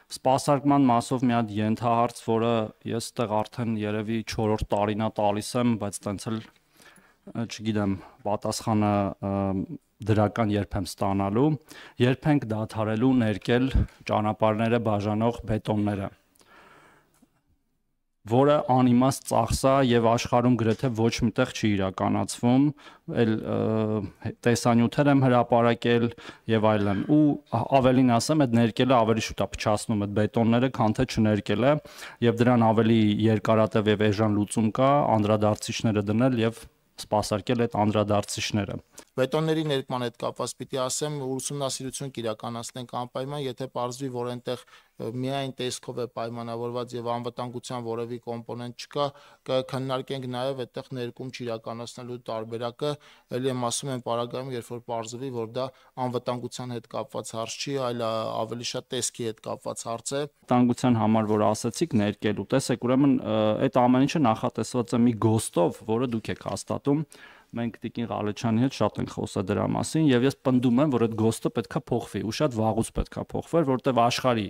Սպասարկման մասով մի հատ ենթահարց, որը ես այդտեղ արդեն երևի 4-րդ տարին է տալիս եմ, բայց տենց էլ չգիտեմ, պատասխանը դրական երբ եմ ստանալու, երբ ենք դադարելու ներկել ճանապարհները բաժանող բետոնները, որը անիմաստ ծախս է եւ աշխարհում գրեթե ոչ միտեղ չի իրականացվում, այլ տեսանյութեր եմ հրապարակել եւ այլն, ու ավելին ասեմ, այդ ներկելը ավելի շուտ է փչացնում այդ բետոնները, քան թե չներկելը, եւ դրան ավելի երկարատև եւ էժան լուծում կա անդրադարձիչները դնել եւ սպասարկել այդ անդրադարձիչները։ Բետոնների ներկման հետ կապված պիտի ասեմ, ուսումնասիրություն կիրականացնենք անպայման, եթե պարզվի, որ այնտեղ միայն տեսքով է պայմանավորված եւ անվտանգության որևէ կոմպոնենտ չկա, կքննարկենք նաեւ այդտեղ ներկում չիրականացնելու տարբերակը, ելի եմ ասում եմ պարագայում, երբ որ պարզվի, որ դա անվտանգության հետ կապված հարց չի, այլ ավելի շատ տեսքի հետ կապված հարց է։ Անվտանգության համար, որ ասացիք, ներկելու, տեսեք, ուրեմն այդ ամեն ինչը նախատեսված է մի գոստով, որը դուք եք հաստատում։ Մենք Տիկին Ղալեչյանի հետ շատ ենք խոսել դրա մասին եւ ես պնդում եմ, որ այդ գոստը պետքա փոխվի ու շատ վաղուց պետքա փոխվեր, որտեվ աշխարհի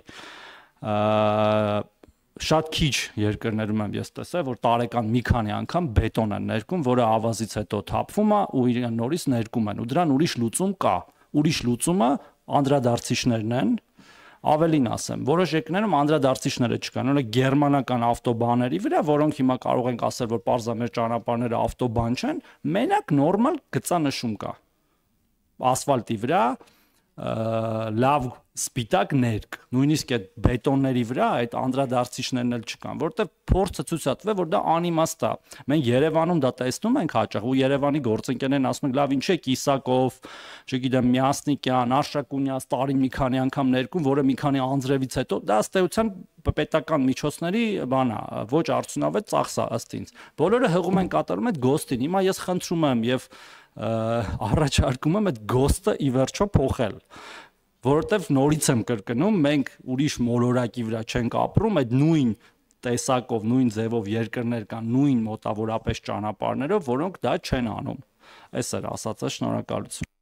շատ քիչ երկրներում եմ ես տեսել, որ տարեկան մի քանի անգամ բետոն են ներկում, որը ավազից հետո թափվում է ու իրեն նորից ներկում են ու դրան ուրիշ լուծում կա։ Ուրիշ լուծումը անդրադարձիչներն են։ Ավելին ասեմ, որոշ երկրներում անդրադարձիչները չկան, օրինակ գերմանական ավտոբաների վրա, որոնք հիմա կարող ենք ասել, որ պարզապես ճանապարհները ավտոբան չեն, մենակ նորմալ գծանշում կա։ Ասֆալտի վրա լավ սպիտակ ներկ, նույնիսկ այդ բետոնների վրա այդ անդրադարձիչներն էլ չկան, որտեղ փորձը ցույց է տվել, որ դա անիմաստ է։ Մենք Երևանում դա տեսնում ենք հաճախ ու Երևանի գործընկերներն ասում են, լավ, ինչ է Կիսակով, չգիտեմ, Միասնիկյան, Արշակունյաց տարին մի քանի անգամ ներկում, որը մի քանի անձրևից հետո դա ըստ էության պետական միջոցների բան է, ոչ արդյունավետ ծախս է ըստ ինձ։ Բոլորը հղում են կատարում այդ գոստին։ Հիմա ես խնդրում եմ եւ առաջարկում եմ այդ գոստը ի վերջո փոխել, որովհետև նորից եմ կրկնում, մենք ուրիշ մոլորակի վրա չենք ապրում, այդ նույն տեսակով, նույն ձևով երկրներ կան, նույն մոտավորապես ճանապարհներով, որոնք դա չեն անում։ Այս էր ասածը, շնորհակալություն։